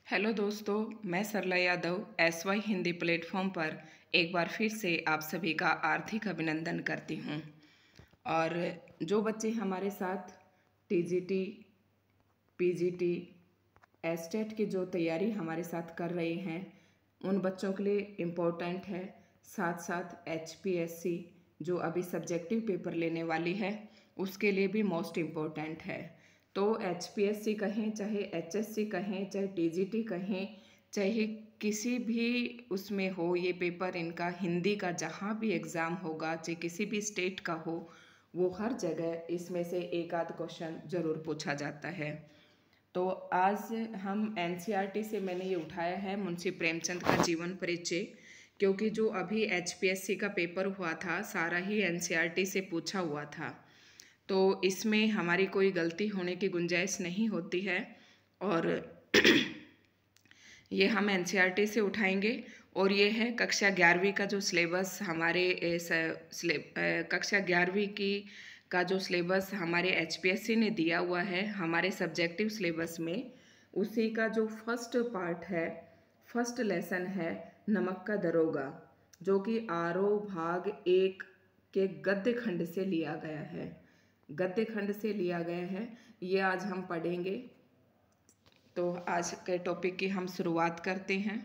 Hello दोस्तों, मैं सरला Yadav SY Hindi platform पर एक बार फिर से आप सभी का हार्दिक अभिनंदन करती हूँ। और जो बच्चे हमारे साथ TGT, PGT, एस्टेट की जो तैयारी हमारे साथ कर रहे हैं उन बच्चों के लिए इम्पोर्टेंट है। साथ साथ HPSC जो अभी सब्जेक्टिव पेपर लेने वाली है उसके लिए भी मोस्ट इम्पोर्टेंट है। तो HPSC कहें, चाहे HSC कहें, चाहे TGT कहें, चाहे किसी भी उसमें हो, ये पेपर इनका हिंदी का जहाँ भी एग्ज़ाम होगा, चाहे किसी भी स्टेट का हो, वो हर जगह इसमें से एक आध क्वेश्चन ज़रूर पूछा जाता है। तो आज हम NCERT से मैंने ये उठाया है मुंशी प्रेमचंद का जीवन परिचय, क्योंकि जो अभी HPSC का पेपर हुआ था सारा ही NCERT से पूछा हुआ था। तो इसमें हमारी कोई गलती होने की गुंजाइश नहीं होती है और ये हम NCERT से उठाएंगे। और ये है कक्षा 11वीं का जो सिलेबस हमारे कक्षा 11वीं की का जो सिलेबस हमारे HPSC ने दिया हुआ है हमारे सब्जेक्टिव सिलेबस में, उसी का जो फर्स्ट पार्ट है, फर्स्ट लेसन है नमक का दरोगा, जो कि RO भाग 1 के गद्य खंड से लिया गया है। गद्य खंड से लिया गया है, ये आज हम पढ़ेंगे। तो आज के टॉपिक की हम शुरुआत करते हैं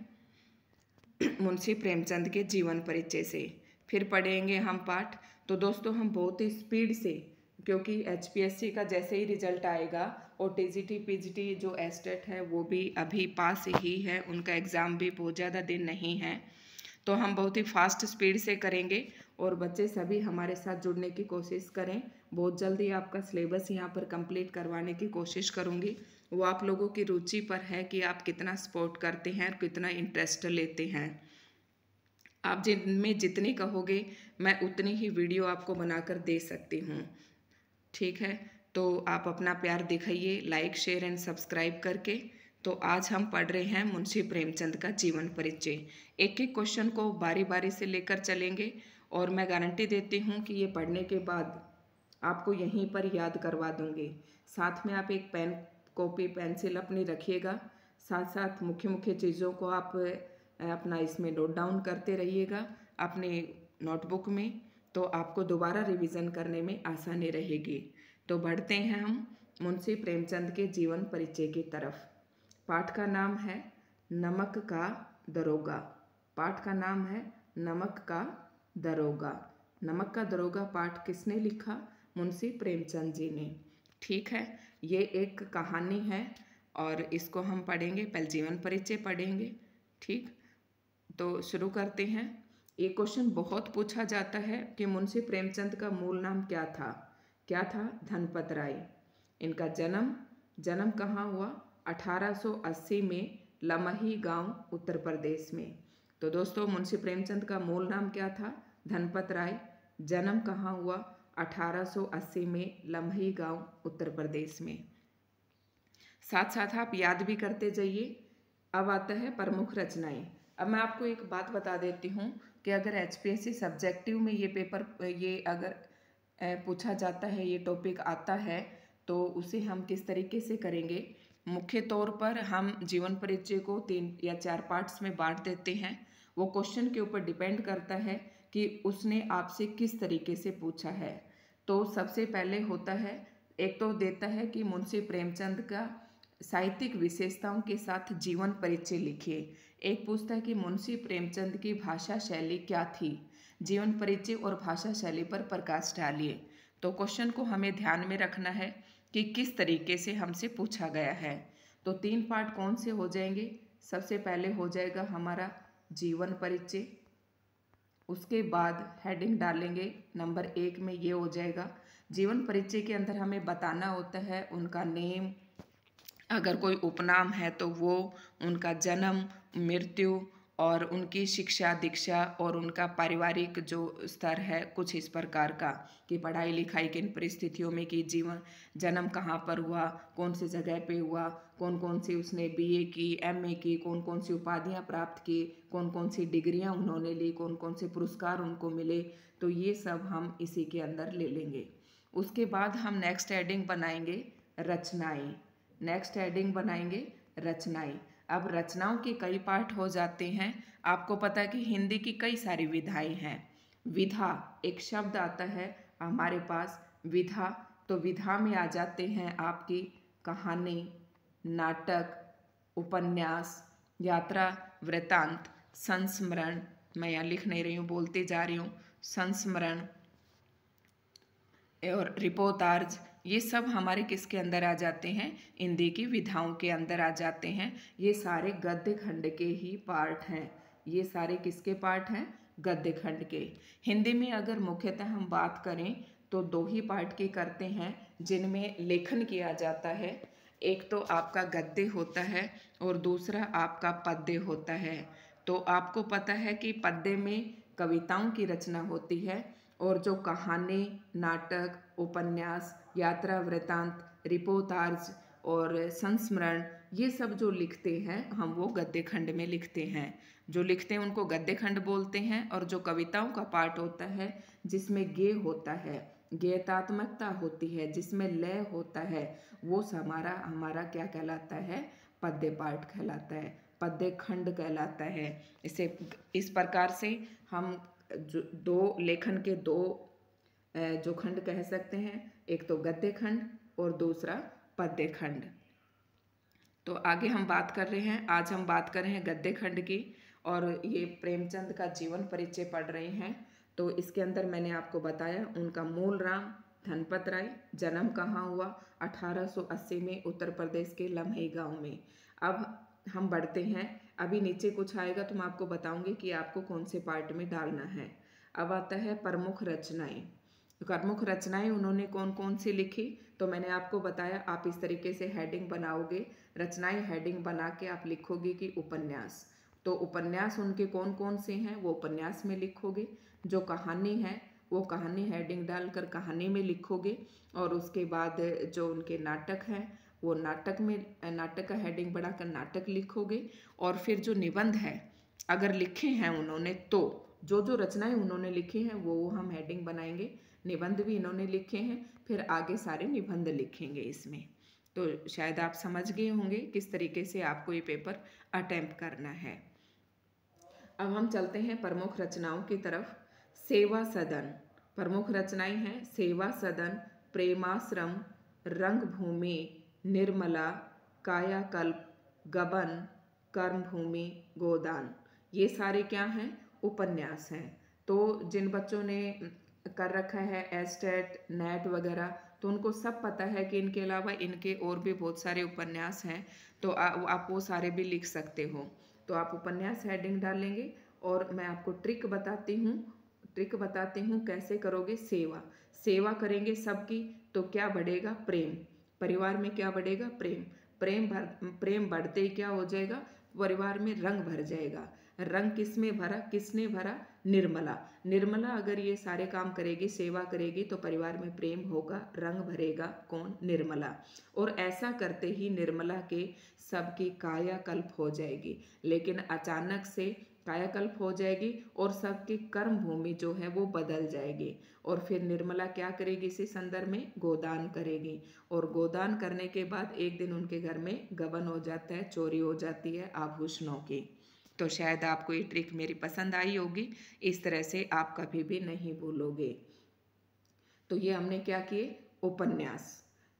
मुंशी प्रेमचंद के जीवन परिचय से, फिर पढ़ेंगे हम पाठ। तो दोस्तों हम बहुत ही स्पीड से, क्योंकि HPSC का जैसे ही रिजल्ट आएगा और TGT PGT जो एस्टेट है वो भी अभी पास ही है, उनका एग्ज़ाम भी बहुत ज़्यादा दिन नहीं है, तो हम बहुत ही फास्ट स्पीड से करेंगे। और बच्चे सभी हमारे साथ जुड़ने की कोशिश करें। बहुत जल्दी आपका सिलेबस यहाँ पर कंप्लीट करवाने की कोशिश करूँगी। वो आप लोगों की रुचि पर है कि आप कितना सपोर्ट करते हैं और कितना इंटरेस्ट लेते हैं। आप जिनमें जितनी कहोगे मैं उतनी ही वीडियो आपको बनाकर दे सकती हूँ, ठीक है। तो आप अपना प्यार दिखाइए लाइक शेयर एंड सब्सक्राइब करके। तो आज हम पढ़ रहे हैं मुंशी प्रेमचंद का जीवन परिचय। एक एक क्वेश्चन को बारी बारी से लेकर चलेंगे और मैं गारंटी देती हूँ कि ये पढ़ने के बाद आपको यहीं पर याद करवा दूँगी। साथ में आप एक पेन, कॉपी, पेंसिल अपनी रखिएगा। साथ साथ मुख्य मुख्य चीज़ों को आप अपना इसमें नोट डाउन करते रहिएगा अपने नोटबुक में, तो आपको दोबारा रिवीजन करने में आसानी रहेगी। तो बढ़ते हैं हम मुंशी प्रेमचंद के जीवन परिचय की तरफ। पाठ का नाम है नमक का दरोगा। पाठ का नाम है नमक का दरोगा। नमक का दरोगा पाठ किसने लिखा? मुंशी प्रेमचंद जी ने, ठीक है। ये एक कहानी है और इसको हम पढ़ेंगे, पहले जीवन परिचय पढ़ेंगे, ठीक। तो शुरू करते हैं। ये क्वेश्चन बहुत पूछा जाता है कि मुंशी प्रेमचंद का मूल नाम क्या था? क्या था? धनपत राय। इनका जन्म कहाँ हुआ? 1880 में लमही गांव उत्तर प्रदेश में। तो दोस्तों मुंशी प्रेमचंद का मूल नाम क्या था? धनपत राय। जन्म कहाँ हुआ? 1880 में लमही गांव उत्तर प्रदेश में। साथ साथ आप याद भी करते जाइए। अब आता है प्रमुख रचनाएं। अब मैं आपको एक बात बता देती हूँ कि अगर HPSC सब्जेक्टिव में ये पेपर ये अगर पूछा जाता है, ये टॉपिक आता है, तो उसे हम किस तरीके से करेंगे। मुख्य तौर पर हम जीवन परिचय को 3 या 4 पार्ट्स में बांट देते हैं। वो क्वेश्चन के ऊपर डिपेंड करता है कि उसने आपसे किस तरीके से पूछा है। तो सबसे पहले होता है, एक तो देता है कि मुंशी प्रेमचंद का साहित्यिक विशेषताओं के साथ जीवन परिचय लिखिए। एक पूछता है कि मुंशी प्रेमचंद की भाषा शैली क्या थी? जीवन परिचय और भाषा शैली पर प्रकाश डालिए। तो क्वेश्चन को हमें ध्यान में रखना है कि किस तरीके से हमसे पूछा गया है। तो 3 पार्ट कौन से हो जाएंगे? सबसे पहले हो जाएगा हमारा जीवन परिचय, उसके बाद हेडिंग डालेंगे नंबर 1 में, ये हो जाएगा जीवन परिचय के अंदर हमें बताना होता है उनका नेम, अगर कोई उपनाम है तो वो, उनका जन्म, मृत्यु और उनकी शिक्षा दीक्षा और उनका पारिवारिक जो स्तर है कुछ इस प्रकार का, कि पढ़ाई लिखाई किन परिस्थितियों में की, जीवन जन्म कहाँ पर हुआ, कौन सी जगह पे हुआ, कौन कौन सी उसने BA की, MA की, कौन कौन सी उपाधियाँ प्राप्त की, कौन कौन सी डिग्रियाँ उन्होंने ली, कौन कौन से पुरस्कार उनको मिले। तो ये सब हम इसी के अंदर ले लेंगे। उसके बाद हम नेक्स्ट हेडिंग बनाएंगे रचनाएँ। नेक्स्ट हेडिंग बनाएंगे रचनाएं। अब रचनाओं के कई पार्ट हो जाते हैं। आपको पता है कि हिंदी की कई सारी विधाएं हैं। विधा एक शब्द आता है हमारे पास, विधा। तो विधा में आ जाते हैं आपकी कहानी, नाटक, उपन्यास, यात्रा वृत्तांत, संस्मरण, मैं यहाँ लिख नहीं रही हूँ, बोलते जा रही हूँ, संस्मरण और रिपोर्टाज, ये सब हमारे किसके अंदर आ जाते हैं? हिंदी की विधाओं के अंदर आ जाते हैं। ये सारे गद्य खंड के ही पार्ट हैं। ये सारे किसके पार्ट हैं? गद्य खंड के। हिंदी में अगर मुख्यतः हम बात करें तो दो ही पार्ट की करते हैं जिनमें लेखन किया जाता है। एक तो आपका गद्य होता है और दूसरा आपका पद्य होता है। तो आपको पता है कि पद्य में कविताओं की रचना होती है और जो कहानी, नाटक, उपन्यास, यात्रा वृत्तांत, रिपोर्टाज और संस्मरण, ये सब जो लिखते हैं हम वो गद्य खंड में लिखते हैं। जो लिखते हैं उनको गद्य खंड बोलते हैं। और जो कविताओं का पार्ट होता है जिसमें गेय होता है, गेयतात्मकता होती है, जिसमें लय होता है, वो हमारा क्या कहलाता है? पद्य पार्ट कहलाता है, पद्य खंड कहलाता है। इस प्रकार से हम जो दो लेखन के दो जो खंड कह सकते हैं, एक तो गद्य खंड और दूसरा पद्य खंड। तो आगे हम बात कर रहे हैं, आज हम बात कर रहे हैं गद्य खंड की। और ये प्रेमचंद का जीवन परिचय पढ़ रहे हैं। तो इसके अंदर मैंने आपको बताया उनका मूल नाम धनपत राय, जन्म कहाँ हुआ? 1880 में उत्तर प्रदेश के लम्हे गांव में। अब हम बढ़ते हैं, अभी नीचे कुछ आएगा तो मैं आपको बताऊंगी कि आपको कौन से पार्ट में डालना है। अब आता है प्रमुख रचनाएं। प्रमुख रचनाएं उन्होंने कौन कौन सी लिखी? तो मैंने आपको बताया, आप इस तरीके से हेडिंग बनाओगे, रचनाएं हेडिंग बना के आप लिखोगे कि उपन्यास। तो उपन्यास उनके कौन कौन से हैं वो उपन्यास में लिखोगे। जो कहानी है वो कहानी हेडिंग डालकर कहानी में लिखोगे। और उसके बाद जो उनके नाटक हैं वो नाटक में, नाटक का हेडिंग बढ़ाकर नाटक लिखोगे। और फिर जो निबंध है अगर लिखे हैं उन्होंने, तो जो जो रचनाएं उन्होंने लिखी हैं वो हम हेडिंग बनाएंगे। निबंध भी इन्होंने लिखे हैं, फिर आगे सारे निबंध लिखेंगे इसमें। तो शायद आप समझ गए होंगे किस तरीके से आपको ये पेपर अटेम्प्ट करना है। अब हम चलते हैं प्रमुख रचनाओं की तरफ। सेवा सदन, प्रमुख रचनाएं हैं सेवा सदन, प्रेमाश्रम, रंगभूमि, निर्मला, कायाकल्प, गबन, कर्मभूमि, गोदान। ये सारे क्या हैं? उपन्यास हैं। तो जिन बच्चों ने कर रखा है एस्टेट, नेट वगैरह, तो उनको सब पता है कि इनके अलावा इनके और भी बहुत सारे उपन्यास हैं। तो आप वो सारे भी लिख सकते हो। तो आप उपन्यास हेडिंग डालेंगे। और मैं आपको ट्रिक बताती हूँ कैसे करोगे। सेवा करेंगे सबकी तो क्या बढ़ेगा? प्रेम। परिवार में क्या बढ़ेगा? प्रेम। प्रेम बढ़ते ही क्या हो जाएगा? परिवार में रंग भर जाएगा। रंग किस में भरा? किसने भरा? निर्मला अगर ये सारे काम करेगी, सेवा करेगी, तो परिवार में प्रेम होगा, रंग भरेगा। कौन? निर्मला। और ऐसा करते ही निर्मला के सबकी कायाकल्प हो जाएगी। लेकिन अचानक से कायाकल्प हो जाएगी और सबकी कर्म भूमि जो है वो बदल जाएगी। और फिर निर्मला क्या करेगी? इसी संदर्भ में गोदान करेगी। और गोदान करने के बाद एक दिन उनके घर में गबन हो जाता है, चोरी हो जाती है आभूषणों की। तो शायद आपको ये ट्रिक मेरी पसंद आई होगी। इस तरह से आप कभी भी नहीं भूलोगे। तो ये हमने क्या किए? उपन्यास।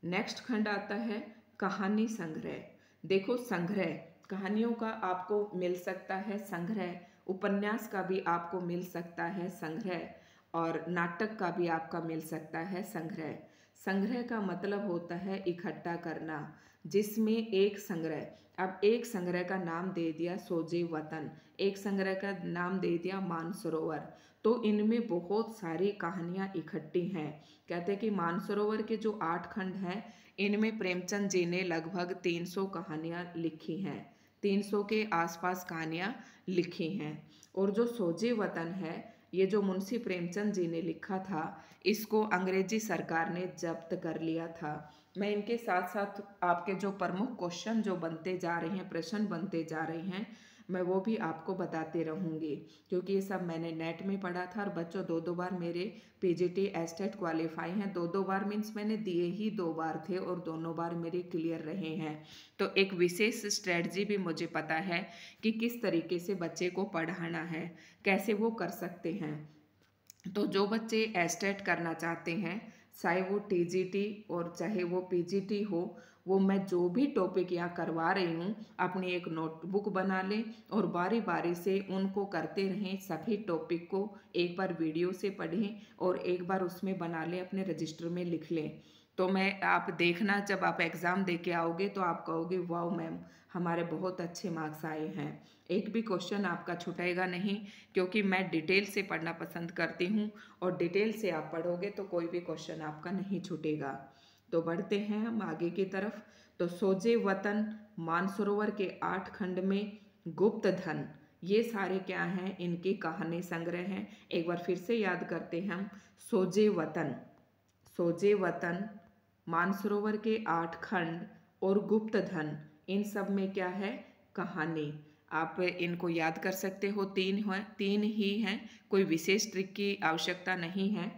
नेक्स्ट खंड आता है कहानी संग्रह। देखो, संग्रह कहानियों का आपको मिल सकता है संग्रह, उपन्यास का भी आपको मिल सकता है संग्रह, और नाटक का भी आपका मिल सकता है संग्रह। संग्रह का मतलब होता है इकट्ठा करना, जिसमें एक संग्रह, अब एक संग्रह का नाम दे दिया सोजे वतन, एक संग्रह का नाम दे दिया मानसरोवर। तो इनमें बहुत सारी कहानियां इकट्ठी हैं। कहते हैं कि मानसरोवर के जो 8 खंड हैं, इनमें प्रेमचंद जी ने लगभग 300 कहानियां लिखी हैं, 300 के आसपास कहानियां लिखी हैं। और जो सोजे वतन है, ये जो मुंशी प्रेमचंद जी ने लिखा था, इसको अंग्रेजी सरकार ने जब्त कर लिया था। मैं इनके साथ साथ आपके जो प्रमुख क्वेश्चन जो बनते जा रहे हैं, प्रश्न बनते जा रहे हैं, मैं वो भी आपको बताते रहूँगी, क्योंकि ये सब मैंने नेट में पढ़ा था। और बच्चों 2-2 बार मेरे पीजीटी एस्टेट क्वालिफाई हैं। 2-2 बार मीन्स मैंने दिए ही 2 बार थे और दोनों बार मेरे क्लियर रहे हैं। तो एक विशेष स्ट्रेटजी भी मुझे पता है कि किस तरीके से बच्चे को पढ़ाना है, कैसे वो कर सकते हैं। तो जो बच्चे एस्टेट करना चाहते हैं, चाहे वो टीजीटी और चाहे वो पीजीटी हो, वो मैं जो भी टॉपिक यहाँ करवा रही हूँ अपनी एक नोटबुक बना लें और बारी बारी से उनको करते रहें। सभी टॉपिक को एक बार वीडियो से पढ़ें और एक बार उसमें बना लें, अपने रजिस्टर में लिख लें। तो मैं आप देखना, जब आप एग्ज़ाम दे के आओगे तो आप कहोगे वाओ मैम, हमारे बहुत अच्छे मार्क्स आए हैं। एक भी क्वेश्चन आपका छूटेगा नहीं, क्योंकि मैं डिटेल से पढ़ना पसंद करती हूँ और डिटेल से आप पढ़ोगे तो कोई भी क्वेश्चन आपका नहीं छूटेगा। तो बढ़ते हैं हम आगे की तरफ। तो सोजे वतन, मानसरोवर के 8 खंड में, गुप्त धन, ये सारे क्या हैं, इनकी कहानी संग्रह हैं। एक बार फिर से याद करते हैं हम। सोजे वतन, सोजे वतन, मानसरोवर के 8 खंड और गुप्त धन, इन सब में क्या है, कहानी। आप इनको याद कर सकते हो। 3 ही हैं, कोई विशेष ट्रिक की आवश्यकता नहीं है।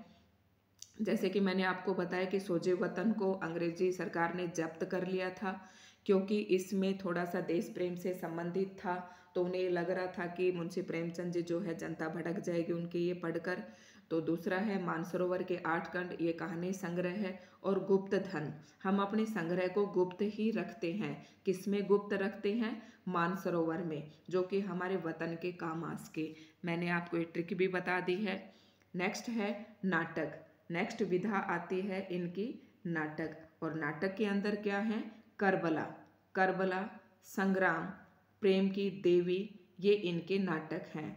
जैसे कि मैंने आपको बताया कि सोजे वतन को अंग्रेजी सरकार ने जब्त कर लिया था, क्योंकि इसमें थोड़ा सा देश प्रेम से संबंधित था। तो उन्हें लग रहा था कि मुंशी प्रेमचंद जी जो है जनता भड़क जाएगी उनके ये पढ़कर। तो दूसरा है मानसरोवर के 8 खंड, ये कहानी संग्रह है। और गुप्त धन, हम अपने संग्रह को गुप्त ही रखते हैं। किसमें गुप्त रखते हैं, मानसरोवर में, जो कि हमारे वतन के काम आस के। मैंने आपको एक ट्रिक भी बता दी है। नेक्स्ट है नाटक। नेक्स्ट विधा आती है इनकी नाटक, और नाटक के अंदर क्या है, करबला, करबला, संग्राम, प्रेम की देवी, ये इनके नाटक हैं।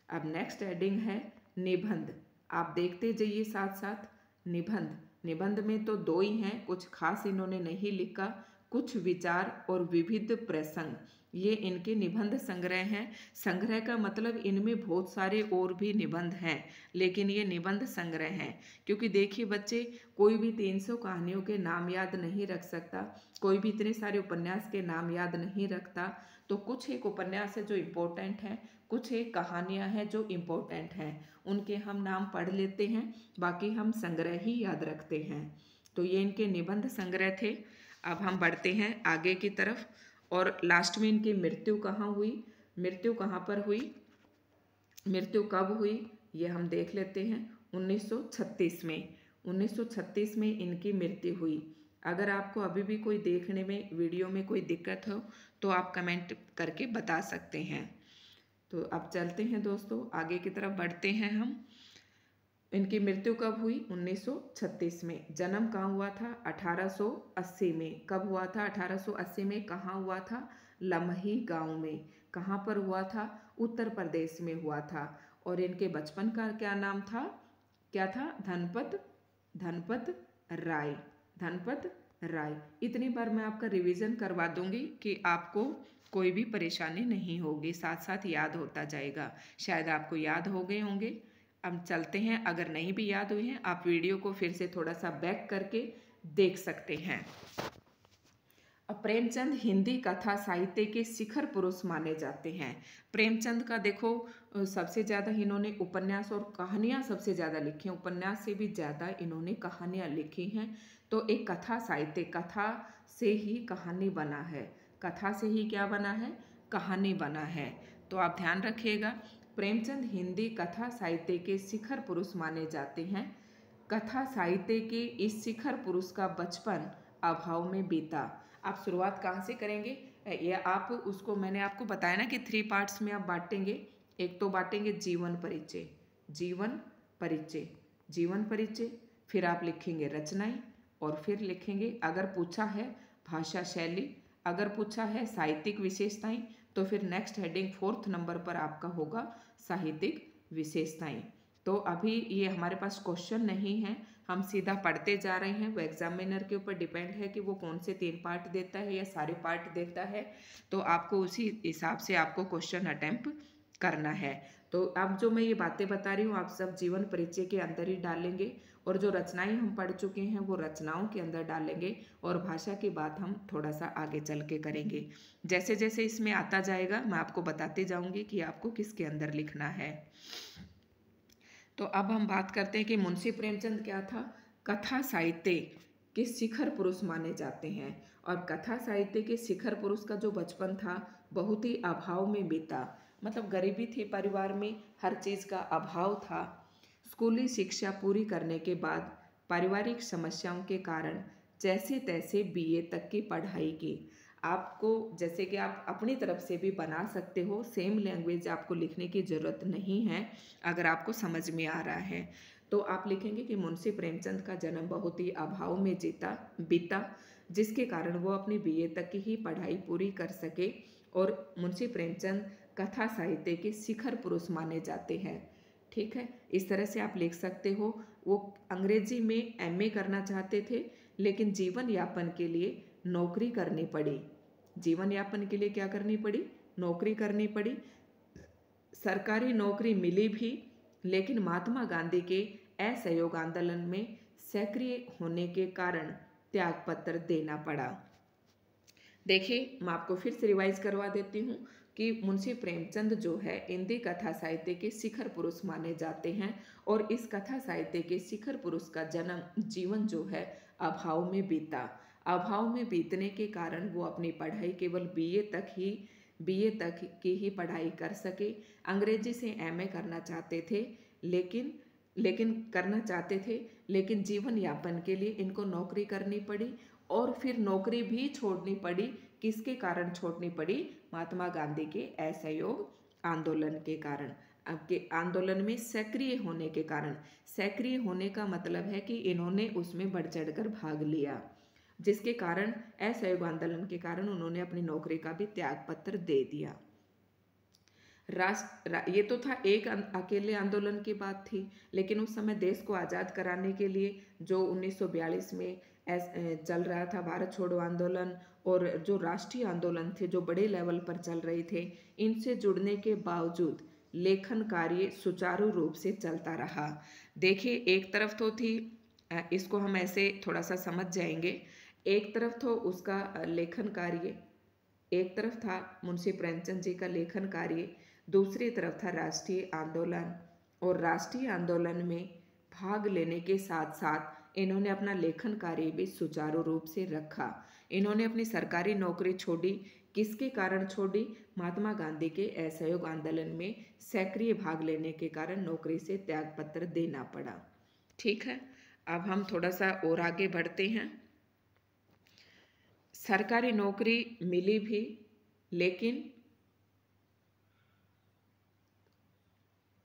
अब नेक्स्ट हेडिंग है निबंध। आप देखते जाइए साथ साथ। निबंध, निबंध में तो 2 ही हैं, कुछ खास इन्होंने नहीं लिखा। कुछ विचार और विविध प्रसंग, ये इनके निबंध संग्रह हैं। संग्रह का मतलब इनमें बहुत सारे और भी निबंध हैं, लेकिन ये निबंध संग्रह हैं। क्योंकि देखिए बच्चे, कोई भी 300 कहानियों के नाम याद नहीं रख सकता, कोई भी इतने सारे उपन्यास के नाम याद नहीं रखता। तो कुछ एक उपन्यास है जो इम्पोर्टेंट हैं, कुछ एक कहानियाँ हैं जो इम्पोर्टेंट हैं, उनके हम नाम पढ़ लेते हैं, बाकी हम संग्रह ही याद रखते हैं। तो ये इनके निबंध संग्रह थे। अब हम बढ़ते हैं आगे की तरफ। और लास्ट में इनकी मृत्यु कहाँ हुई, मृत्यु कहाँ पर हुई, मृत्यु कब हुई, ये हम देख लेते हैं। 1936 में, 1936 में इनकी मृत्यु हुई। अगर आपको अभी भी कोई देखने में वीडियो में कोई दिक्कत हो तो आप कमेंट करके बता सकते हैं। तो अब चलते हैं दोस्तों, आगे की तरफ बढ़ते हैं हम। इनकी मृत्यु कब हुई, 1936 में। जन्म कहाँ हुआ था, 1880 में। कब हुआ था, 1880 में। कहाँ हुआ था, लम्ही गांव में। कहाँ पर हुआ था, उत्तर प्रदेश में हुआ था। और इनके बचपन का क्या नाम था, क्या था, धनपत, धनपत राय, धनपत राय। इतनी बार मैं आपका रिवीजन करवा दूंगी कि आपको कोई भी परेशानी नहीं होगी, साथ साथ याद होता जाएगा। शायद आपको याद हो गए होंगे। अब चलते हैं, अगर नहीं भी याद हुए हैं आप वीडियो को फिर से थोड़ा सा बैक करके देख सकते हैं। अब प्रेमचंद हिंदी कथा साहित्य के शिखर पुरुष माने जाते हैं। प्रेमचंद का देखो सबसे ज़्यादा इन्होंने उपन्यास और कहानियाँ सबसे ज़्यादा लिखी हैं, उपन्यास से भी ज़्यादा इन्होंने कहानियाँ लिखी हैं। तो एक कथा साहित्य, कथा से ही कहानी बना है, कथा से ही क्या बना है, कहानी बना है। तो आप ध्यान रखिएगा, प्रेमचंद हिंदी कथा साहित्य के शिखर पुरुष माने जाते हैं। कथा साहित्य के इस शिखर पुरुष का बचपन अभाव में बीता। आप शुरुआत कहाँ से करेंगे, ये आप उसको मैंने आपको बताया ना कि 3 पार्ट्स में आप बांटेंगे। एक तो बांटेंगे जीवन परिचय, जीवन परिचय, जीवन परिचय, फिर आप लिखेंगे रचनाएं, और फिर लिखेंगे अगर पूछा है भाषा शैली, अगर पूछा है साहित्यिक विशेषताएं, तो फिर नेक्स्ट हेडिंग 4th नंबर पर आपका होगा साहित्यिक विशेषताएं। तो अभी ये हमारे पास क्वेश्चन नहीं है, हम सीधा पढ़ते जा रहे हैं। वो एग्जामिनर के ऊपर डिपेंड है कि वो कौन से 3 पार्ट देता है या सारे पार्ट देता है। तो आपको उसी हिसाब से आपको क्वेश्चन अटेम्प्ट करना है। तो अब जो मैं ये बातें बता रही हूँ आप सब जीवन परिचय के अंदर ही डालेंगे, और जो रचनाएं हम पढ़ चुके हैं वो रचनाओं के अंदर डालेंगे, और भाषा की बात हम थोड़ा सा आगे चल के करेंगे। जैसे जैसे इसमें आता जाएगा मैं आपको बताती जाऊंगी कि आपको किसके अंदर लिखना है। तो अब हम बात करते हैं कि मुंशी प्रेमचंद क्या था। कथा साहित्य के शिखर पुरुष माने जाते हैं, और कथा साहित्य के शिखर पुरुष का जो बचपन था बहुत ही अभाव में बीता। मतलब गरीबी थी परिवार में, हर चीज़ का अभाव था। स्कूली शिक्षा पूरी करने के बाद पारिवारिक समस्याओं के कारण जैसे तैसे बीए तक की पढ़ाई की। आपको जैसे कि आप अपनी तरफ से भी बना सकते हो, सेम लैंग्वेज आपको लिखने की ज़रूरत नहीं है। अगर आपको समझ में आ रहा है तो आप लिखेंगे कि मुंशी प्रेमचंद का जन्म बहुत ही अभाव में बीता, जिसके कारण वो अपनी बीए तक की ही पढ़ाई पूरी कर सके, और मुंशी प्रेमचंद कथा साहित्य के शिखर पुरुष माने जाते हैं। ठीक है, इस तरह से आप लिख सकते हो। वो अंग्रेजी में एमए करना चाहते थे, लेकिन जीवन यापन के लिए नौकरी करनी पड़ी। जीवन यापन के लिए क्या करनी पड़ी? नौकरी करनी पड़ी। सरकारी नौकरी मिली भी, लेकिन महात्मा गांधी के असहयोग आंदोलन में सक्रिय होने के कारण त्याग पत्र देना पड़ा। देखिए, मैं आपको फिर से रिवाइज करवा देती हूँ कि मुंशी प्रेमचंद जो है हिंदी कथा साहित्य के शिखर पुरुष माने जाते हैं, और इस कथा साहित्य के शिखर पुरुष का जीवन जो है अभाव में बीता। अभाव में बीतने के कारण वो अपनी पढ़ाई केवल बीए तक की ही पढ़ाई कर सके। अंग्रेजी से एमए करना चाहते थे, लेकिन जीवन यापन के लिए इनको नौकरी करनी पड़ी, और फिर नौकरी भी छोड़नी पड़ी। किसके कारण छोड़नी पड़ी? महात्मा गांधी के असहयोग आंदोलन के कारण, आपके आंदोलन में सक्रिय होने के कारण। सक्रिय होने का मतलब है कि इन्होंने उसमें बढ़ चढ़कर भाग लिया, जिसके कारण असहयोग आंदोलन के कारण उन्होंने अपनी नौकरी का भी त्याग पत्र दे दिया। ये तो था एक अकेले आंदोलन की बात थी, लेकिन उस समय देश को आज़ाद कराने के लिए जो 1942 में चल रहा था भारत छोड़ो आंदोलन, और जो राष्ट्रीय आंदोलन थे जो बड़े लेवल पर चल रहे थे, इनसे जुड़ने के बावजूद लेखन कार्य सुचारू रूप से चलता रहा। देखिए, एक तरफ तो थी, इसको हम ऐसे थोड़ा सा समझ जाएंगे। एक तरफ तो उसका लेखन कार्य, एक तरफ था मुंशी प्रेमचंद जी का लेखन कार्य, दूसरी तरफ था राष्ट्रीय आंदोलन, और राष्ट्रीय आंदोलन में भाग लेने के साथ साथ इन्होंने अपना लेखन कार्य भी सुचारू रूप से रखा। इन्होंने अपनी सरकारी नौकरी छोड़ी। किसके कारण छोड़ी? महात्मा गांधी के असहयोग आंदोलन में सक्रिय भाग लेने के कारण नौकरी से त्यागपत्र देना पड़ा। ठीक है, अब हम थोड़ा सा और आगे बढ़ते हैं। सरकारी नौकरी मिली भी,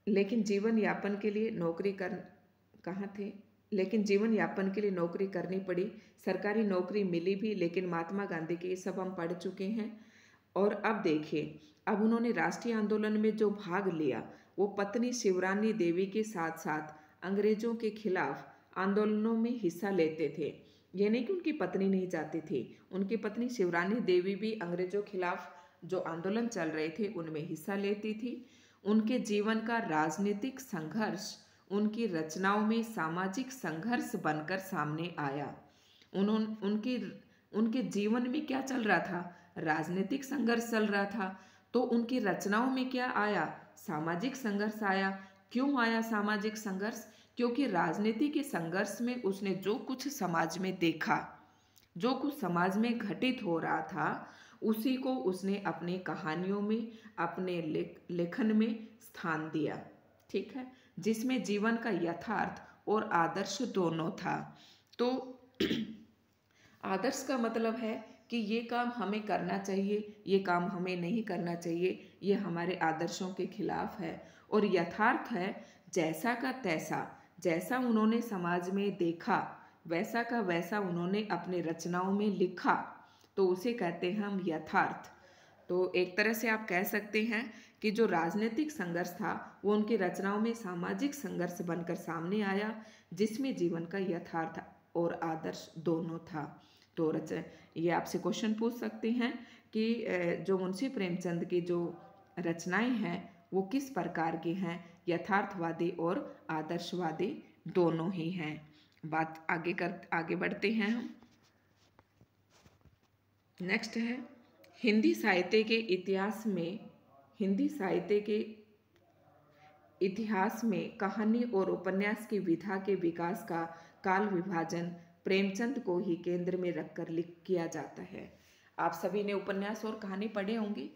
लेकिन जीवन यापन के लिए नौकरी करनी पड़ी। सरकारी नौकरी मिली भी, लेकिन महात्मा गांधी के, ये सब हम पढ़ चुके हैं। और अब देखिए, अब उन्होंने राष्ट्रीय आंदोलन में जो भाग लिया वो पत्नी शिवरानी देवी के साथ साथ अंग्रेजों के खिलाफ आंदोलनों में हिस्सा लेते थे। ये नहीं कि उनकी पत्नी नहीं जाती थी, उनकी पत्नी शिवरानी देवी भी अंग्रेजों के खिलाफ जो आंदोलन चल रहे थे उनमें हिस्सा लेती थी। उनके जीवन का राजनीतिक संघर्ष उनकी रचनाओं में सामाजिक संघर्ष बनकर सामने आया। उनके जीवन में क्या चल रहा था? राजनीतिक संघर्ष चल रहा था। तो उनकी रचनाओं में क्या आया? सामाजिक संघर्ष आया। क्यों आया सामाजिक संघर्ष? क्योंकि राजनीति के संघर्ष में उसने जो कुछ समाज में देखा, जो कुछ समाज में घटित हो रहा था, उसी को उसने अपनी कहानियों में, अपने लेखन में स्थान दिया। ठीक है, जिसमें जीवन का यथार्थ और आदर्श दोनों था। तो आदर्श का मतलब है कि ये काम हमें करना चाहिए, ये काम हमें नहीं करना चाहिए, ये हमारे आदर्शों के खिलाफ है। और यथार्थ है जैसा का तैसा, जैसा उन्होंने समाज में देखा वैसा का वैसा उन्होंने अपने रचनाओं में लिखा, तो उसे कहते हैं हम यथार्थ। तो एक तरह से आप कह सकते हैं कि जो राजनीतिक संघर्ष था वो उनकी रचनाओं में सामाजिक संघर्ष बनकर सामने आया, जिसमें जीवन का यथार्थ और आदर्श दोनों था। तो ये आपसे क्वेश्चन पूछ सकते हैं कि जो मुंशी प्रेमचंद की जो रचनाएं हैं वो किस प्रकार के हैं? यथार्थवादी और आदर्शवादी दोनों ही हैं। बात आगे बढ़ते हैं हम। नेक्स्ट है हिंदी साहित्य के इतिहास में कहानी और उपन्यास की विधा के विकास का काल विभाजन प्रेमचंद को ही केंद्र में रखकर किया जाता है। आप सभी ने उपन्यास और कहानी पढ़े होंगे।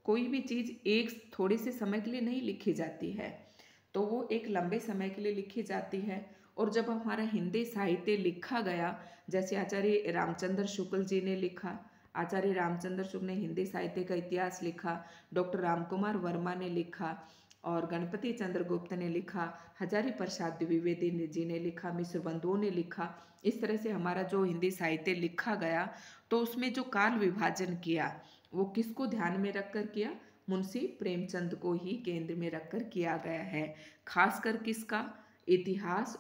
कोई भी चीज़ एक थोड़े से समय के लिए नहीं लिखी जाती है, तो वो एक लंबे समय के लिए लिखी जाती है। और जब हमारा हिंदी साहित्य लिखा गया, जैसे आचार्य रामचंद्र शुक्ल जी ने लिखा, आचार्य रामचंद्र शुक्ल ने हिंदी साहित्य का इतिहास लिखा, डॉक्टर रामकुमार वर्मा ने लिखा, और गणपति चंद्र गुप्त ने लिखा, हजारी प्रसाद द्विवेदी जी ने लिखा, मिश्र बंधुओं ने लिखा। इस तरह से हमारा जो हिंदी साहित्य लिखा गया, तो उसमें जो काल विभाजन किया वो किसको ध्यान में रखकर किया? मुंशी प्रेमचंद को ही केंद्र में रखकर किया गया है। खासकर किसका? इतिहास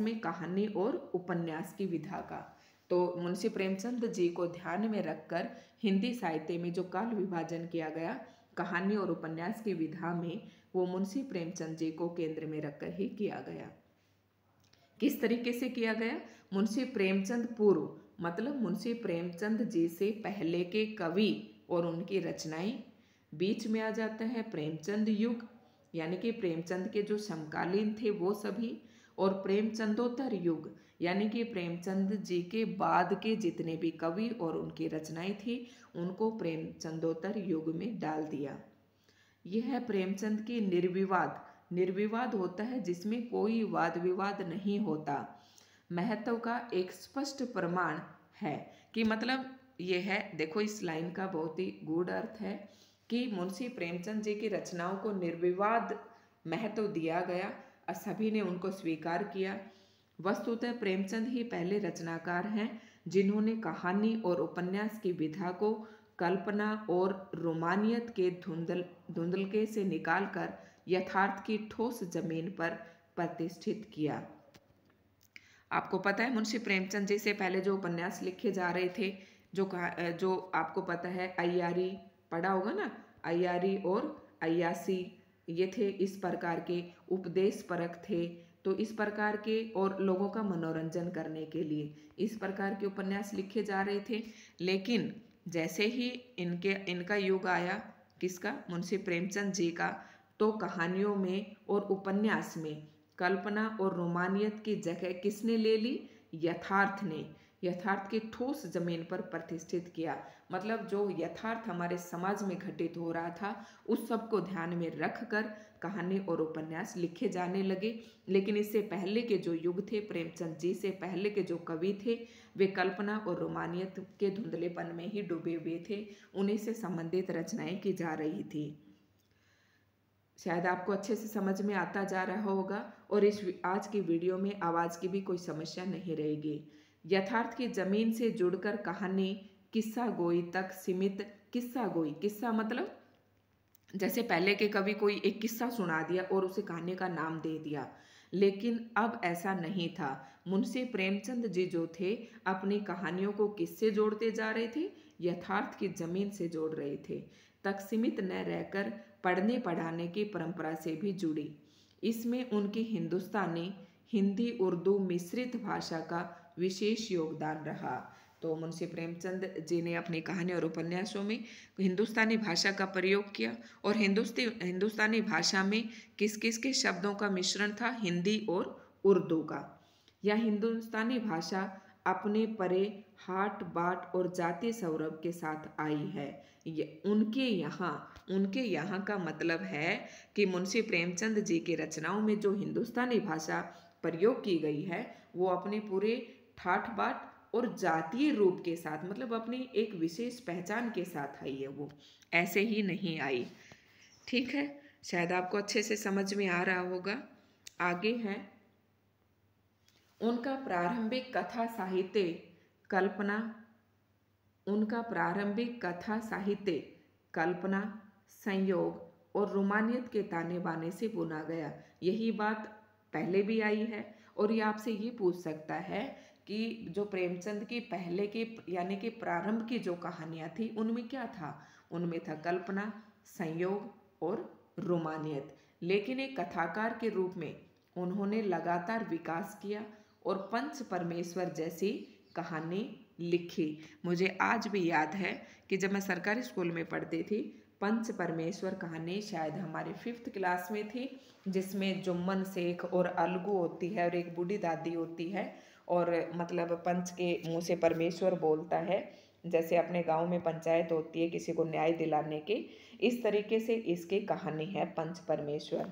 में कहानी और उपन्यास की विधा का। तो मुंशी प्रेमचंद जी को ध्यान में रखकर हिंदी साहित्य में जो काल विभाजन किया गया कहानी और उपन्यास की विधा में, वो मुंशी प्रेमचंद जी को केंद्र में रखकर ही किया गया। किस तरीके से किया गया? मुंशी प्रेमचंद पूर्व, मतलब मुंशी प्रेमचंद जी से पहले के कवि और उनकी रचनाएं। बीच में आ जाता है प्रेमचंद युग, यानी कि प्रेमचंद के जो समकालीन थे वो सभी, और प्रेमचंदोत्तर युग, यानी कि प्रेमचंद जी के बाद के जितने भी कवि और उनकी रचनाएं थी उनको प्रेमचंदोत्तर युग में डाल दिया। यह है प्रेमचंद की निर्विवाद होता है जिसमें कोई वाद विवाद नहीं होता। महत्व का एक स्पष्ट प्रमाण है कि मतलब यह है, देखो इस लाइन का बहुत ही गूढ़ अर्थ है कि मुंशी प्रेमचंद जी की रचनाओं को निर्विवाद महत्व दिया गया और सभी ने उनको स्वीकार किया। वस्तुतः प्रेमचंद ही पहले रचनाकार हैं जिन्होंने कहानी और उपन्यास की विधा को कल्पना और रोमानियत के धुंधलके से निकालकर यथार्थ की ठोस जमीन पर प्रतिष्ठित किया। आपको पता है मुंशी प्रेमचंद जी से पहले जो उपन्यास लिखे जा रहे थे, जो आपको पता है अय्यारी, पढ़ा होगा ना, अय्यारी और अय्यासी, ये थे इस प्रकार के उपदेश परक थे। तो इस प्रकार के और लोगों का मनोरंजन करने के लिए इस प्रकार के उपन्यास लिखे जा रहे थे। लेकिन जैसे ही इनका युग आया, किसका? मुंशी प्रेमचंद जी का, तो कहानियों में और उपन्यास में कल्पना और रोमानियत की जगह किसने ले ली? यथार्थ ने। यथार्थ की ठोस जमीन पर प्रतिष्ठित किया। मतलब जो यथार्थ हमारे समाज में घटित हो रहा था उस सब को ध्यान में रखकर कहानी और उपन्यास लिखे जाने लगे। लेकिन इससे पहले के जो युग थे, प्रेमचंद जी से पहले के जो कवि थे, वे कल्पना और रोमानियत के धुंधलेपन में ही डूबे हुए थे। उन्हीं से संबंधित रचनाएं की जा रही थी। शायद आपको अच्छे से समझ में आता जा रहा होगा और इस आज की वीडियो में आवाज़ की भी कोई समस्या नहीं रहेगी। यथार्थ की जमीन से जुड़कर कहानी किस्सा गोई तक सीमित। किस्सा मतलब जैसे पहले के कवि कोई एक किस्सा सुना दिया और उसे कहानी का नाम दे दिया, लेकिन अब ऐसा नहीं था। मुंशी प्रेमचंद जी जो थे अपनी कहानियों को किससे जोड़ते जा रहे थे? यथार्थ की जमीन से जोड़ रहे थे, तक सीमित न रहकर पढ़ने पढ़ाने की परंपरा से भी जुड़ी। इसमें उनकी हिंदी उर्दू मिश्रित भाषा का विशेष योगदान रहा। तो मुंशी प्रेमचंद जी ने अपनी कहानी और उपन्यासों में हिंदुस्तानी भाषा का प्रयोग किया, और हिंदुस्तानी भाषा में किस किस के शब्दों का मिश्रण था? हिंदी और उर्दू का। यह हिंदुस्तानी भाषा अपने परे हाट बाट और जातीय सौरभ के साथ आई है। उनके यहाँ का मतलब है कि मुंशी प्रेमचंद जी की रचनाओं में जो हिंदुस्तानी भाषा प्रयोग की गई है वो अपने पूरे ठाठ बाट और जातीय रूप के साथ, मतलब अपनी एक विशेष पहचान के साथ आई है, वो ऐसे ही नहीं आई। ठीक है, शायद आपको अच्छे से समझ में आ रहा होगा। आगे है उनका प्रारंभिक कथा साहित्य कल्पना, संयोग और रोमानियत के ताने बाने से बुना गया। यही बात पहले भी आई है। और ये आपसे ये पूछ सकता है कि जो प्रेमचंद की पहले की यानी कि प्रारंभ की जो कहानियाँ थी उनमें क्या था? उनमें था कल्पना, संयोग और रोमानियत। लेकिन एक कथाकार के रूप में उन्होंने लगातार विकास किया और पंच परमेश्वर जैसी कहानी लिखी। मुझे आज भी याद है कि जब मैं सरकारी स्कूल में पढ़ती थी, पंच परमेश्वर कहानी शायद हमारे 5th क्लास में थी, जिसमें जुम्मन शेख और अलगू होती है और एक बूढ़ी दादी होती है, और मतलब पंच के मुंह से परमेश्वर बोलता है, जैसे अपने गांव में पंचायत होती है किसी को न्याय दिलाने की, इस तरीके से इसकी कहानी है पंच परमेश्वर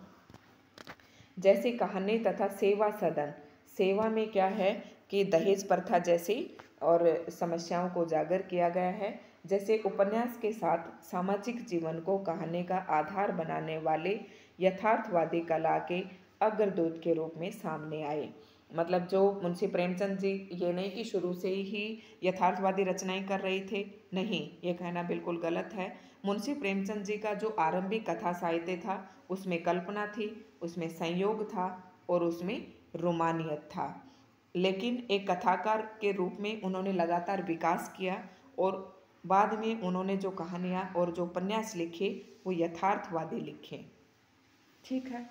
जैसी कहानी। तथा सेवा सदन, सेवा में क्या है कि दहेज प्रथा जैसी और समस्याओं को उजागर किया गया है। जैसे उपन्यास के साथ सामाजिक जीवन को कहानी का आधार बनाने वाले यथार्थवादी कला के अग्रदूत के रूप में सामने आए। मतलब जो मुंशी प्रेमचंद जी, ये नहीं कि शुरू से ही यथार्थवादी रचनाएं कर रहे थे, नहीं, ये कहना बिल्कुल गलत है। मुंशी प्रेमचंद जी का जो आरंभिक कथा साहित्य था, उसमें कल्पना थी, उसमें संयोग था और उसमें रोमानियत था। लेकिन एक कथाकार के रूप में उन्होंने लगातार विकास किया और बाद में उन्होंने जो कहानियाँ और जो उपन्यास लिखे वो यथार्थवादी लिखे। ठीक है,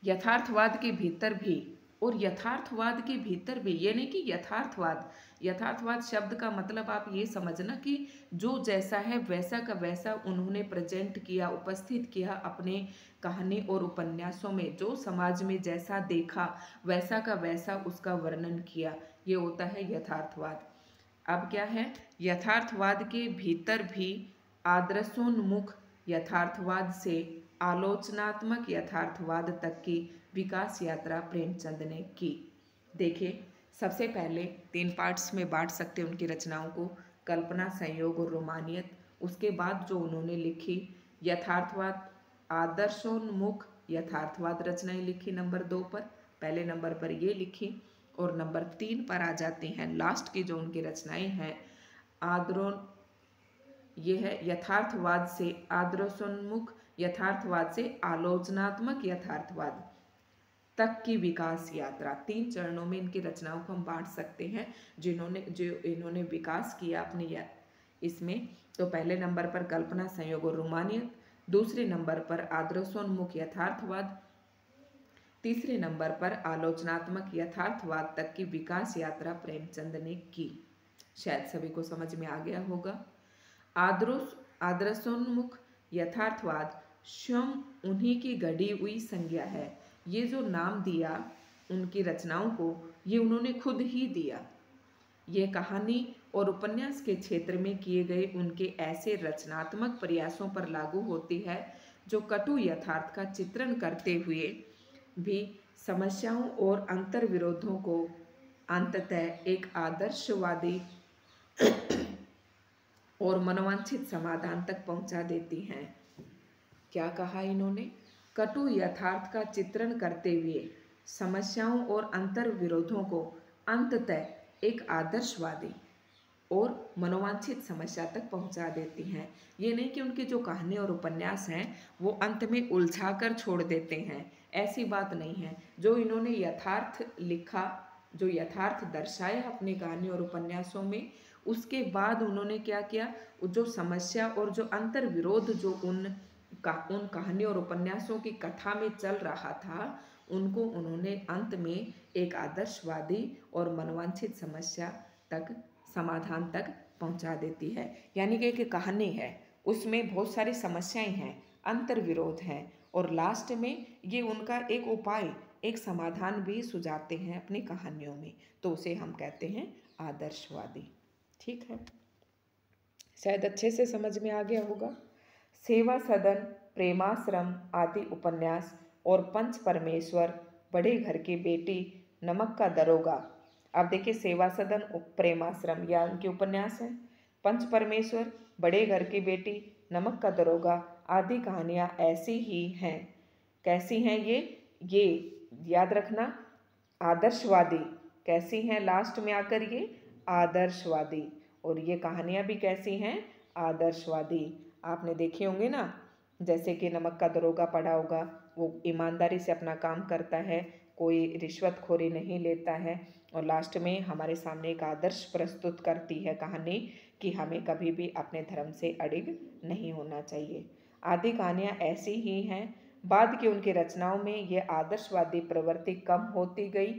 यथार्थवाद के भीतर भी, और यथार्थवाद के भीतर भी, ये नहीं कि यथार्थवाद शब्द का मतलब आप ये समझना कि जो जैसा है वैसा का वैसा उन्होंने प्रेजेंट किया, उपस्थित किया अपने कहानी और उपन्यासों में, जो समाज में जैसा देखा वैसा का वैसा उसका वर्णन किया, ये होता है यथार्थवाद। अब क्या है, यथार्थवाद के भीतर भी आदर्शोन्मुख यथार्थवाद से आलोचनात्मक यथार्थवाद तक की विकास यात्रा प्रेमचंद ने की। देखिए, सबसे पहले 3 पार्ट्स में बांट सकते हैं उनकी रचनाओं को, कल्पना, संयोग और रोमानियत। उसके बाद जो उन्होंने लिखी यथार्थवाद, आदर्शोन्मुख यथार्थवाद रचनाएं लिखी नंबर 2 पर, पहले नंबर पर ये लिखी, और नंबर 3 पर आ जाती हैं लास्ट की जो उनकी रचनाएं हैं, ये है यथार्थवाद से आदर्शोन्मुख यथार्थवाद से आलोचनात्मक यथार्थवाद तक की विकास यात्रा। 3 चरणों में इनकी रचनाओं को हम बांट सकते हैं जो इन्होंने विकास किया अपनी इसमें। तो पहले नंबर पर कल्पना, संयोग और रोमानियत, दूसरे नंबर पर आदर्शोन्मुख यथार्थवाद, तीसरे नंबर पर आलोचनात्मक यथार्थवाद तक की विकास यात्रा प्रेमचंद ने की। शायद सभी को समझ में आ गया होगा। आदर्शोन्मुख यथार्थवाद स्वयं उन्हीं की गढ़ी हुई संज्ञा है। ये जो नाम दिया उनकी रचनाओं को, ये उन्होंने खुद ही दिया। ये कहानी और उपन्यास के क्षेत्र में किए गए उनके ऐसे रचनात्मक प्रयासों पर लागू होती है जो कटु यथार्थ का चित्रण करते हुए भी समस्याओं और अंतर्विरोधों को अंततः एक आदर्शवादी और मनोवांछित समाधान तक पहुंचा देती हैं। क्या कहा इन्होंने? कटु यथार्थ का चित्रण करते हुए समस्याओं और अंतर्विरोधों को अंततः एक आदर्शवादी और मनोवांछित समस्या तक पहुंचा देती हैं। ये नहीं कि उनकी जो कहानी और उपन्यास हैं वो अंत में उलझा कर छोड़ देते हैं, ऐसी बात नहीं है। जो इन्होंने यथार्थ लिखा, जो यथार्थ दर्शाया अपनी कहानी और उपन्यासों में, उसके बाद उन्होंने क्या किया, जो समस्या और जो अंतर्विरोध जो उन कहानी और उपन्यासों की कथा में चल रहा था, उनको उन्होंने अंत में एक आदर्शवादी और मनोवांछित समस्या तक, समाधान तक पहुंचा देती है। यानी कि एक कहानी है, उसमें बहुत सारी समस्याएं हैं, अंतर्विरोध हैं, और लास्ट में ये उनका एक उपाय, एक समाधान भी सुझाते हैं अपनी कहानियों में, तो उसे हम कहते हैं आदर्शवादी। ठीक है, शायद अच्छे से समझ में आ गया होगा। सेवा सदन, प्रेमाश्रम आदि उपन्यास और पंच परमेश्वर, बड़े घर की बेटी, नमक का दरोगा। अब देखिए, सेवा सदन, प्रेमाश्रम या उनके उपन्यास हैं, पंच परमेश्वर, बड़े घर की बेटी, नमक का दरोगा आदि कहानियाँ ऐसी ही हैं। कैसी हैं ये याद रखना, आदर्शवादी। कैसी हैं? लास्ट में आकर ये आदर्शवादी, और ये कहानियाँ भी कैसी हैं? आदर्शवादी। आपने देखे होंगे ना, जैसे कि नमक का दरोगा पढ़ा होगा, वो ईमानदारी से अपना काम करता है, कोई रिश्वतखोरी नहीं लेता है, और लास्ट में हमारे सामने एक आदर्श प्रस्तुत करती है कहानी कि हमें कभी भी अपने धर्म से अडिग नहीं होना चाहिए। आदि कहानियाँ ऐसी ही हैं। बाद की उनकी रचनाओं में ये आदर्शवादी प्रवृत्ति कम होती गई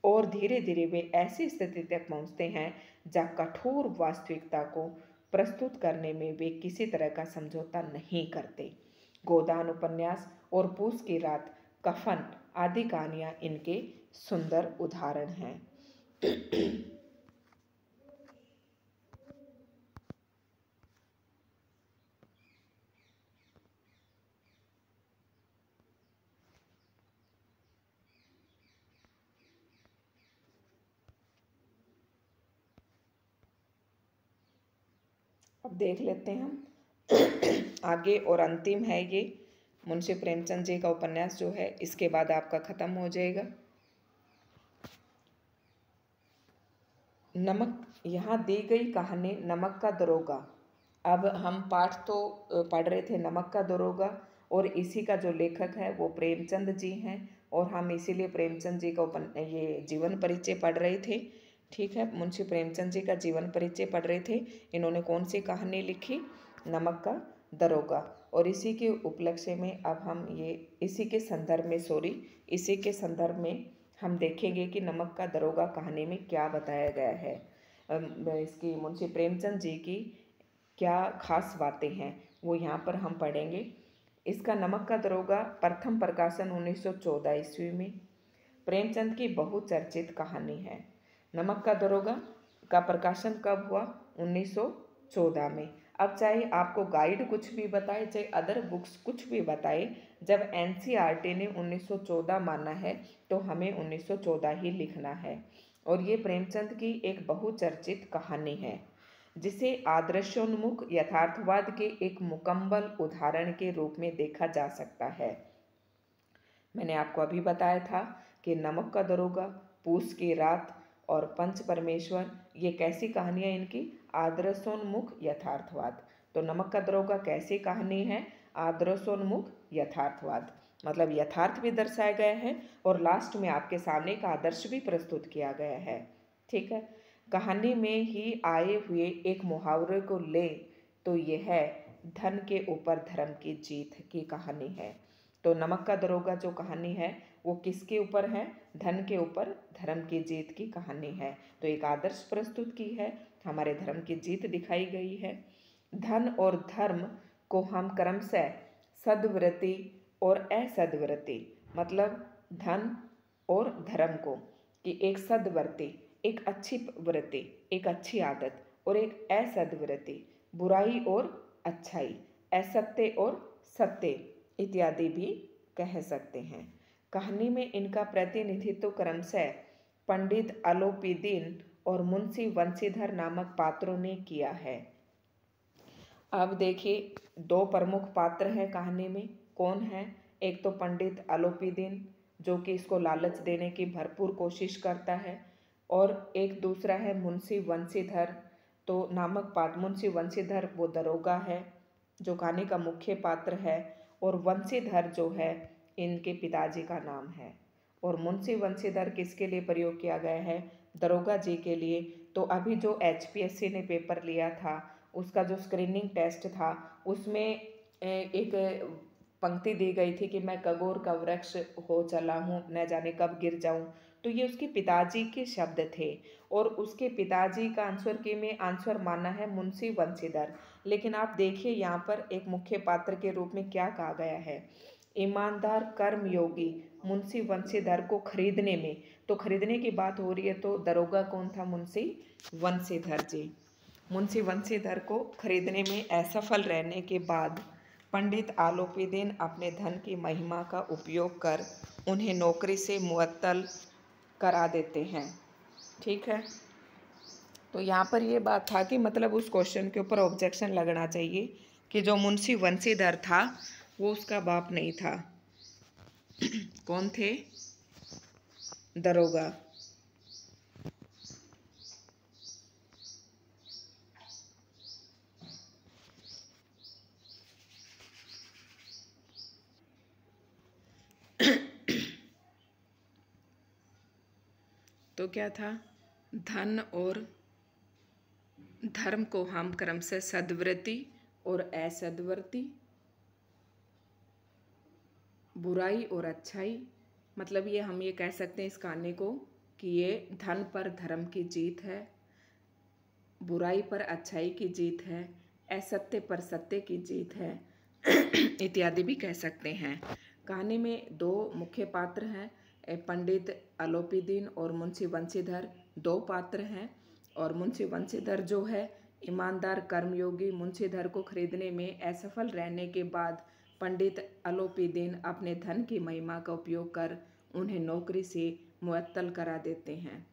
और धीरे धीरे वे ऐसी स्थिति तक पहुँचते हैं जहाँ कठोर वास्तविकता को प्रस्तुत करने में वे किसी तरह का समझौता नहीं करते। गोदान उपन्यास और पूस की रात, कफन आदि कहानियाँ इनके सुंदर उदाहरण हैं। अब देख लेते हैं हम आगे, और अंतिम है ये मुंशी प्रेमचंद जी का उपन्यास जो है, इसके बाद आपका खत्म हो जाएगा। नमक, यहाँ दी गई कहानी नमक का दरोगा। अब हम पाठ तो पढ़ रहे थे नमक का दरोगा, और इसी का जो लेखक है वो प्रेमचंद जी हैं, और हम इसीलिए प्रेमचंद जी का ये जीवन परिचय पढ़ रहे थे। ठीक है, मुंशी प्रेमचंद जी का जीवन परिचय पढ़ रहे थे। इन्होंने कौन सी कहानी लिखी? नमक का दरोगा। और इसी के उपलक्ष्य में अब हम ये इसी के संदर्भ में हम देखेंगे कि नमक का दरोगा कहानी में क्या बताया गया है, इसकी मुंशी प्रेमचंद जी की क्या खास बातें हैं वो यहाँ पर हम पढ़ेंगे। इसका नमक का दरोगा प्रथम प्रकाशन 1914 ईस्वी में प्रेमचंद की बहुचर्चित कहानी है। नमक का दरोगा का प्रकाशन कब हुआ? 1914 में। अब चाहे आपको गाइड कुछ भी बताए, चाहे अदर बुक्स कुछ भी बताए, जब एनसीईआरटी ने 1914 माना है तो हमें 1914 ही लिखना है। और ये प्रेमचंद की एक बहुचर्चित कहानी है जिसे आदर्शोन्मुख यथार्थवाद के एक मुकम्मल उदाहरण के रूप में देखा जा सकता है। मैंने आपको अभी बताया था कि नमक का दरोगा, पूस की रात और पंच परमेश्वर, ये कैसी कहानियाँ इनकी? आदर्शोन्मुख यथार्थवाद। तो नमक का दरोगा कैसी कहानी है? आदर्शोन्मुख यथार्थवाद, मतलब यथार्थ भी दर्शाया गया है और लास्ट में आपके सामने एक आदर्श भी प्रस्तुत किया गया है। ठीक है, कहानी में ही आए हुए एक मुहावरे को ले तो यह है धन के ऊपर धर्म की जीत की कहानी है। तो नमक का दरोगा जो कहानी है वो किसके ऊपर है? धन के ऊपर धर्म की जीत की कहानी है। तो एक आदर्श प्रस्तुत की है, हमारे धर्म की जीत दिखाई गई है। धन और धर्म को हम क्रमशः सद्वृत्ति और असद्वृत्ति, मतलब धन और धर्म को कि एक सद्वृत्ति, एक अच्छी वृत्ति, एक अच्छी आदत, और एक असद्वृत्ति, बुराई और अच्छाई, असत्य और सत्य इत्यादि भी कह सकते हैं। कहानी में इनका प्रतिनिधित्व क्रमशः पंडित आलोपीदीन और मुंशी वंशीधर नामक पात्रों ने किया है। अब देखिए, दो प्रमुख पात्र हैं कहानी में। कौन है? एक तो पंडित आलोपीदीन जो कि इसको लालच देने की भरपूर कोशिश करता है, और एक दूसरा है मुंशी वंशीधर तो नामक पात्र। मुंशी वंशीधर वो दरोगा है जो कहानी का मुख्य पात्र है, और वंशीधर जो है इनके पिताजी का नाम है। और मुंशी वंशीधर किसके लिए प्रयोग किया गया है? दरोगा जी के लिए। तो अभी जो HPSC ने पेपर लिया था उसका जो स्क्रीनिंग टेस्ट था उसमें एक पंक्ति दी गई थी कि मैं कगोर का वृक्ष हो चला हूँ, न जाने कब गिर जाऊँ। तो ये उसके पिताजी के शब्द थे, और उसके पिताजी का आंसर के में आंसर माना है मुंशी वंशीधर। लेकिन आप देखिए यहाँ पर एक मुख्य पात्र के रूप में क्या कहा गया है? ईमानदार कर्मयोगी मुंशी वंशीधर को खरीदने में, तो खरीदने की बात हो रही है तो दरोगा कौन था? मुंशी वंशीधर जी। मुंशी वंशीधर को खरीदने में असफल रहने के बाद पंडित आलोपीदीन अपने धन की महिमा का उपयोग कर उन्हें नौकरी से मुअत्तल करा देते हैं। ठीक है, तो यहाँ पर ये बात था कि मतलब उस क्वेश्चन के ऊपर ऑब्जेक्शन लगना चाहिए कि जो मुंशी वंशीधर था वो उसका बाप नहीं था। कौन थे? दरोगा। तो क्या था? धन और धर्म को हम क्रमशः सद्वृत्ति और असद्वृत्ति, बुराई और अच्छाई, मतलब ये हम ये कह सकते हैं इस कहानी को कि ये धन पर धर्म की जीत है, बुराई पर अच्छाई की जीत है, असत्य पर सत्य की जीत है इत्यादि भी कह सकते हैं। कहानी में दो मुख्य पात्र हैं, पंडित अलोपीदीन और मुंशी बंशीधर, दो पात्र हैं। और मुंशी बंशीधर जो है ईमानदार कर्मयोगी मुंशीधर को खरीदने में असफल रहने के बाद पंडित अलोपीदीन अपने धन की महिमा का उपयोग कर उन्हें नौकरी से मुअत्तल करा देते हैं।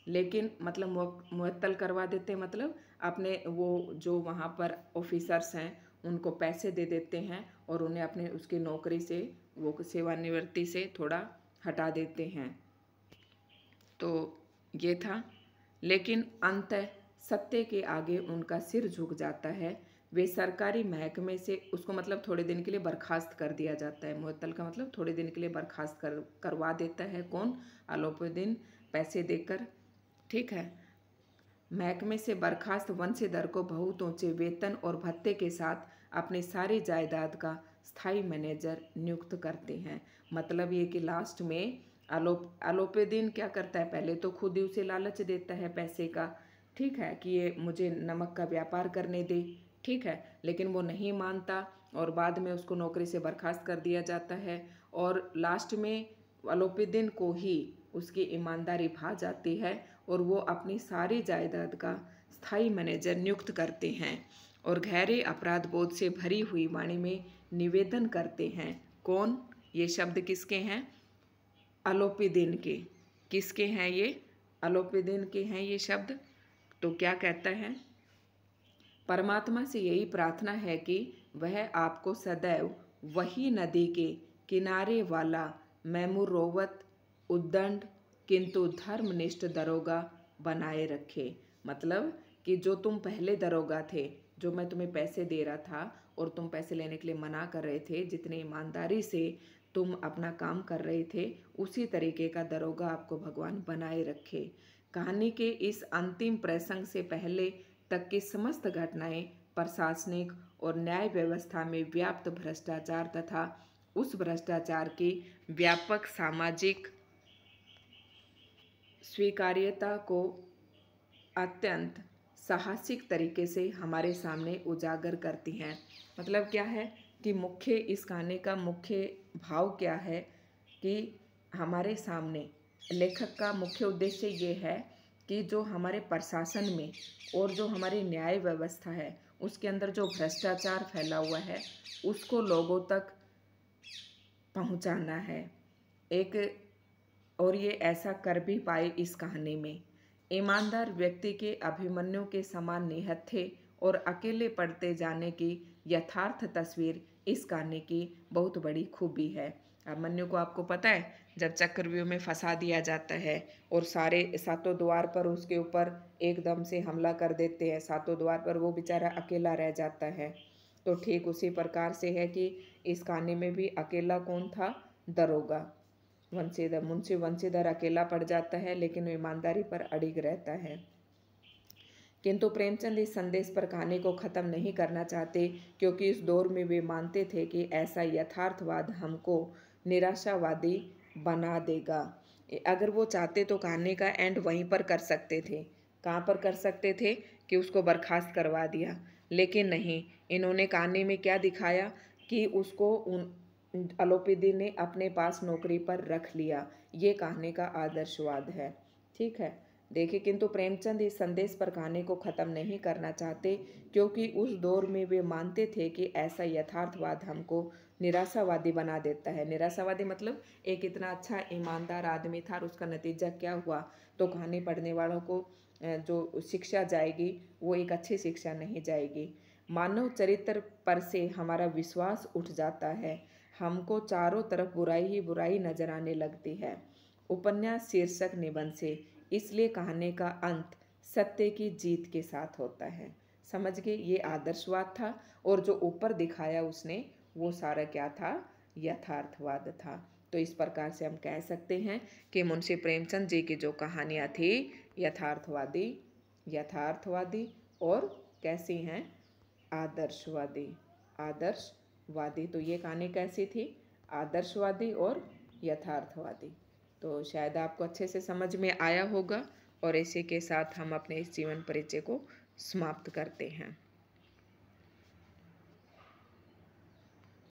लेकिन मतलब मुअत्तल करवा देते हैं मतलब अपने वो जो वहाँ पर ऑफिसर्स हैं उनको पैसे दे देते हैं और उन्हें अपने उसकी नौकरी से वो सेवानिवृत्ति से थोड़ा हटा देते हैं। तो ये था, लेकिन अंततः सत्य के आगे उनका सिर झुक जाता है। वे सरकारी महकमे से उसको मतलब थोड़े दिन के लिए बर्खास्त कर दिया जाता है। मुअत्तल का मतलब थोड़े दिन के लिए बर्खास्त करवा देता है। कौन? अलोपीदीन, पैसे देकर। ठीक है। महकमे से बर्खास्त वंशीधर को बहुत ऊंचे वेतन और भत्ते के साथ अपनी सारी जायदाद का स्थायी मैनेजर नियुक्त करते हैं। मतलब ये कि लास्ट में अलोपीदीन क्या करता है, पहले तो खुद ही उसे लालच देता है पैसे का, ठीक है, कि ये मुझे नमक का व्यापार करने दे, ठीक है, लेकिन वो नहीं मानता और बाद में उसको नौकरी से बर्खास्त कर दिया जाता है। और लास्ट में अलोपीदीन को ही उसकी ईमानदारी भा जाती है और वो अपनी सारी जायदाद का स्थायी मैनेजर नियुक्त करते हैं और गहरे अपराध बोध से भरी हुई वाणी में निवेदन करते हैं। कौन? ये शब्द किसके हैं? अलोपीदीन के। किसके हैं ये? अलोपीदीन के हैं ये शब्द। तो क्या कहता है? परमात्मा से यही प्रार्थना है कि वह आपको सदैव वही नदी के किनारे वाला मैमुरोवत उद्दंड किंतु धर्मनिष्ठ दरोगा बनाए रखे। मतलब कि जो तुम पहले दरोगा थे, जो मैं तुम्हें पैसे दे रहा था और तुम पैसे लेने के लिए मना कर रहे थे, जितनी ईमानदारी से तुम अपना काम कर रहे थे, उसी तरीके का दरोगा आपको भगवान बनाए रखे। कहानी के इस अंतिम प्रसंग से पहले तक की समस्त घटनाएं प्रशासनिक और न्याय व्यवस्था में व्याप्त भ्रष्टाचार तथा उस भ्रष्टाचार की व्यापक सामाजिक स्वीकार्यता को अत्यंत साहसिक तरीके से हमारे सामने उजागर करती हैं। मतलब क्या है कि मुख्य इस कहानी का मुख्य भाव क्या है कि हमारे सामने लेखक का मुख्य उद्देश्य ये है कि जो हमारे प्रशासन में और जो हमारी न्याय व्यवस्था है उसके अंदर जो भ्रष्टाचार फैला हुआ है उसको लोगों तक पहुंचाना है। एक और ये ऐसा कर भी पाए इस कहानी में। ईमानदार व्यक्ति के अभिमन्यु के समान निहत थे और अकेले पड़ते जाने की यथार्थ तस्वीर इस कहानी की बहुत बड़ी खूबी है। अभिमन्यु को आपको पता है जब चक्रव्यूह में फंसा दिया जाता है और सारे सातों द्वार पर उसके ऊपर एकदम से हमला कर देते हैं, सातों द्वार पर वो बेचारा अकेला रह जाता है। तो ठीक उसी प्रकार से है कि इस कहानी में भी अकेला कौन था? दरोगा वंशीधर। मुंशी वंशीधर अकेला पड़ जाता है लेकिन वो ईमानदारी पर अड़िग रहता है। किंतु प्रेमचंद इस संदेश पर कहानी को ख़त्म नहीं करना चाहते क्योंकि इस दौर में वे मानते थे कि ऐसा यथार्थवाद हमको निराशावादी बना देगा। अगर वो चाहते तो कहानी का एंड वहीं पर कर सकते थे। कहाँ पर कर सकते थे? कि उसको बर्खास्त करवा दिया, लेकिन नहीं, इन्होंने कहानी में क्या दिखाया कि उसको अलोपीदीन ने अपने पास नौकरी पर रख लिया। ये कहानी का आदर्शवाद है। ठीक है, देखिए, किंतु प्रेमचंद इस संदेश पर कहानी को ख़त्म नहीं करना चाहते क्योंकि उस दौर में वे मानते थे कि ऐसा यथार्थवाद हमको निराशावादी बना देता है। निराशावादी मतलब एक इतना अच्छा ईमानदार आदमी था और उसका नतीजा क्या हुआ? तो कहानी पढ़ने वालों को जो शिक्षा जाएगी वो एक अच्छी शिक्षा नहीं जाएगी। मानव चरित्र पर से हमारा विश्वास उठ जाता है। हमको चारों तरफ बुराई ही बुराई नजर आने लगती है। उपन्यास शीर्षक निबंध से, इसलिए कहानी का अंत सत्य की जीत के साथ होता है। समझ गए? ये आदर्शवाद था और जो ऊपर दिखाया उसने वो सारा क्या था? यथार्थवाद था। तो इस प्रकार से हम कह सकते हैं कि मुंशी प्रेमचंद जी की जो कहानियाँ थी यथार्थवादी और कैसी हैं? आदर्शवादी। आदर्शवादी, तो ये कहानी कैसी थी? आदर्शवादी और यथार्थवादी। तो शायद आपको अच्छे से समझ में आया होगा और इसी के साथ हम अपने इस जीवन परिचय को समाप्त करते हैं।